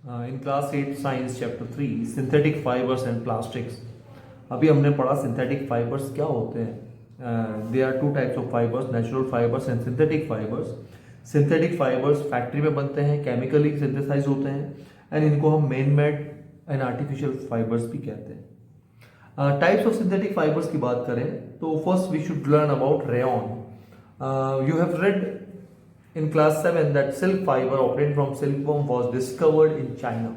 In class 8 science chapter 3 synthetic fibres and plastics. अभी हमने पढ़ा सिंथेटिक फाइबर्स क्या होते हैं। They are two types of fibres, natural fibres and synthetic fibres. Synthetic fibres factory में बनते हैं, केमिकली सिंथेसाइज होते हैं एंड इनको हम man made and artificial fibres भी कहते हैं। टाइप्स ऑफ सिंथेटिक फाइबर्स की बात करें तो first we should learn about rayon. You have read in class 7 that silk fiber obtained from silkworm was discovered in China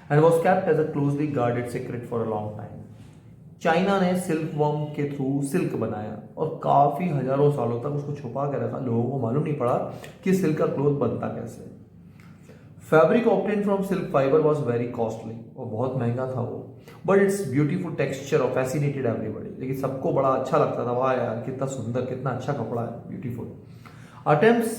and was kept as a closely guarded secret for a long time. China ने silkworm के through silk बनाया और काफी हजारों सालों तक उसको छुपा के रखा। लोगों को मालूम नहीं पड़ा कि सिल्क का क्लोथ बनता कैसे। Fabric obtain from silk fibre was very costly और बहुत महंगा था वो, बट इट्स ब्यूटीफुल टेक्सचर और फैसिनेटेड एवरीबॉडी। लेकिन सबको बड़ा अच्छा लगता था, वाह यार कितना सुंदर, कितना अच्छा कपड़ा है, beautiful. Attempts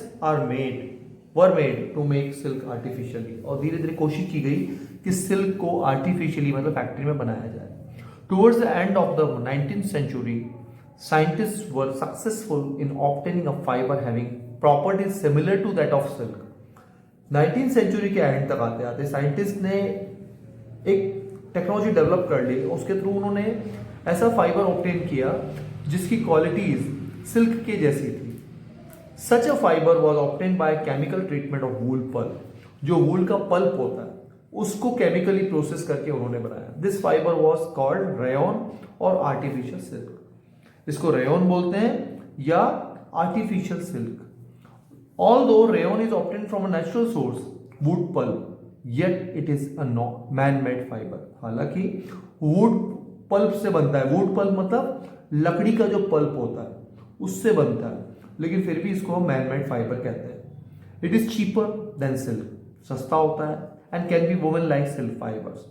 were made to make silk artificially और धीरे धीरे कोशिश की गई कि सिल्क को आर्टिफिशियली मतलब फैक्ट्री में बनाया जाए। Towards the end of the 19th century, scientists were successful in obtaining a fiber having properties similar to that of silk. 19th century के एंड तक आते आते साइंटिस्ट ने एक टेक्नोलॉजी डेवलप कर ली, उसके थ्रू उन्होंने ऐसा फाइबर ऑब्टेन किया जिसकी क्वालिटीज सिल्क के जैसी थी। Such a fiber was obtained by chemical treatment of wool pulp. जो वूल का पल्प होता है उसको केमिकली प्रोसेस करके उन्होंने बनाया। This fibre was called rayon और आर्टिफिशियल सिल्क। इसको रेयॉन बोलते हैं या artificial silk. Although rayon is obtained from a natural source wood pulp, yet it is a man made fibre. हालांकि वुड पल्प से बनता है, वुड पल्प मतलब लकड़ी का जो पल्प होता है उससे बनता है, लेकिन फिर भी इसको हम मैन मेड फाइबर कहते हैं। It is cheaper than silk, सस्ता होता है and can be woven like silk fibers.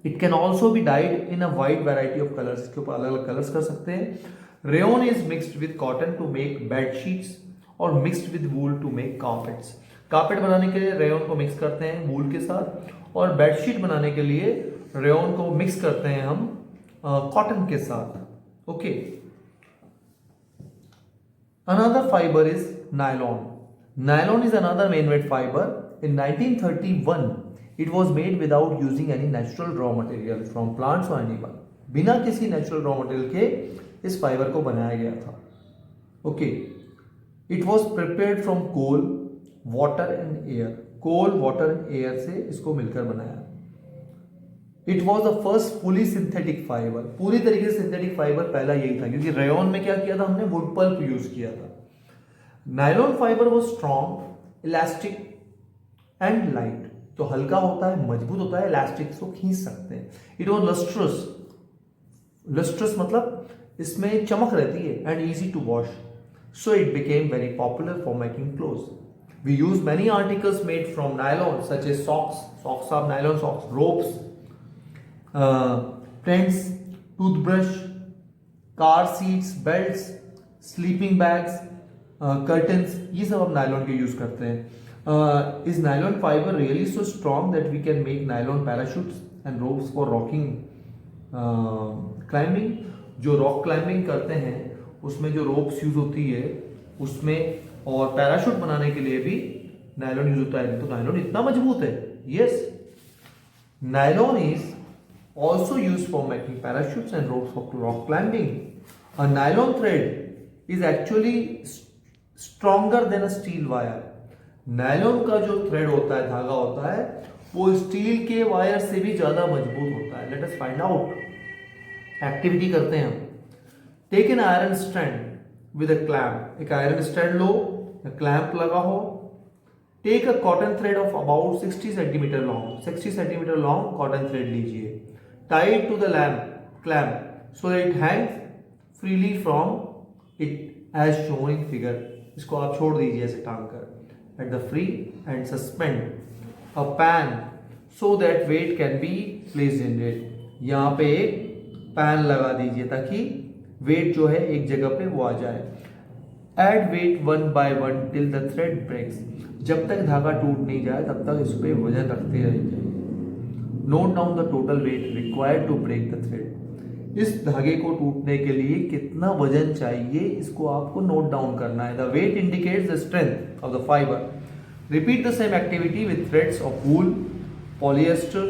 It can also be dyed in a wide variety of colours, इसके ऊपर अलग अलग कलर्स कर सकते हैं। Rayon is mixed with cotton to make bed sheets और mixed with wool to make carpets. Carpet बनाने के लिए रेयॉन को मिक्स करते हैं वूल के साथ, और बेडशीट बनाने के लिए रेयॉन को मिक्स करते हैं हम कॉटन के साथ। Okay, Another fiber is nylon. Nylon is another man-made fiber. In 1931, it was made without using any natural raw material from plants or animal. बिना किसी natural raw material के इस फाइबर को बनाया गया था। Okay, it was prepared from coal, water and air. Coal, water and air से इसको मिलकर बनाया। It was the first fully synthetic fiber. पूरी तरीके से सिंथेटिक फाइबर पहला यही था, क्योंकि रेयॉन में क्या किया था हमने, वुड पल्प यूज किया था। नायलॉन फाइबर वो स्ट्रॉन्ग, इलास्टिक एंड लाइट, तो हल्का होता है, मजबूत होता है, इलास्टिक को खींच सकते हैं। इट वॉज लस्ट्रस, लस्ट्रस मतलब इसमें चमक रहती है, and easy to wash, so it became very popular for making clothes. We use many articles made from nylon such as socks of nylon socks, ropes, tents, toothbrush, car seats, belts, sleeping bags, curtains, ये सब हम nylon के use करते हैं। Is nylon fibre really so strong that we can make nylon parachutes and ropes for rocking climbing. जो rock climbing करते हैं उसमें जो रोप्स यूज होती है उसमें, और पैराशूट बनाने के लिए भी नायलॉन यूज होता है। तो नायलॉन इतना मजबूत है। Yes, nylon is also used for making parachutes and ropes for rock climbing. A nylon thread is actually stronger than a steel wire. Nylon का जो थ्रेड होता है, धागा होता है, वो स्टील के वायर से भी ज्यादा मजबूत होता है। Let us find out. Activity करते हैं हम। Take an iron stand with a clamp. एक आयरन स्टैंड लो, क्लैम्प लगा हो। Take a cotton thread of about 60 centimetre long, 60 centimetre long cotton thread लीजिए। Tie it to the clamp so that it hangs freely from it as shown in figure. इसको आप छोड़ दीजिए ऐसे टांग कर। At the free and suspend a pan so that weight can be placed in it. यहाँ पे एक पैन लगा दीजिए ताकि वेट जो है एक जगह पे वो आ जाए। Add weight one by one till the thread breaks. जब तक धागा टूट नहीं जाए तब तक इस पे वजन रखते रहिए। Note down the total weight required to break the thread. इस धागे को टूटने के लिए कितना वजन चाहिए इसको आपको नोट डाउन करना है। The weight indicates the strength of the fibre. Repeat the same activity with threads of wool polyester,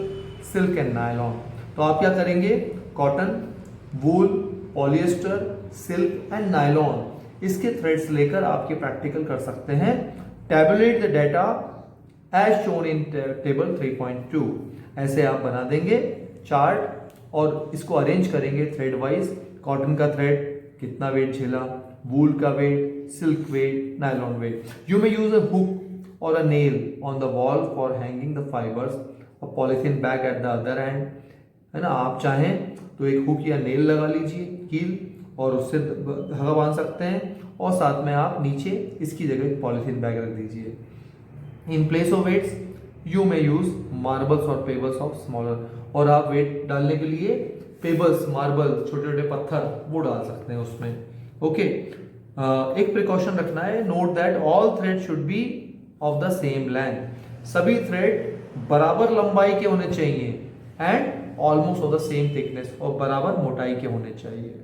silk and nylon. तो आप क्या करेंगे, cotton, wool, polyester, silk and nylon, इसके थ्रेड्स लेकर आपके प्रैक्टिकल कर सकते हैं। Tabulate the data as shown in table 3.2। ऐसे आप बना देंगे चार्ट और इसको अरेंज करेंगे थ्रेड वाइज। कॉटन का थ्रेड कितना वेट झेला, वूल का weight, silk weight, nylon weight. You may use a hook और a nail on the wall for hanging the fibers, a polythene bag at the other end, है ना। आप चाहें तो एक हुक या नेल लगा लीजिए कील और उससे धागा बांध सकते हैं, और साथ में आप नीचे इसकी जगह एक पॉलिथीन बैग रख दीजिए। In place of weights you may use marbles और पेबल्स ऑफ स्मॉलर, और आप वेट डालने के लिए पेबल्स, मार्बल, छोटे छोटे पत्थर वो डाल सकते हैं उसमें। ओके, एक प्रिकॉशन रखना है, note that all thread should be of the same length. सभी थ्रेड बराबर लंबाई के होने चाहिए and almost of the same thickness, और बराबर मोटाई के होने चाहिए।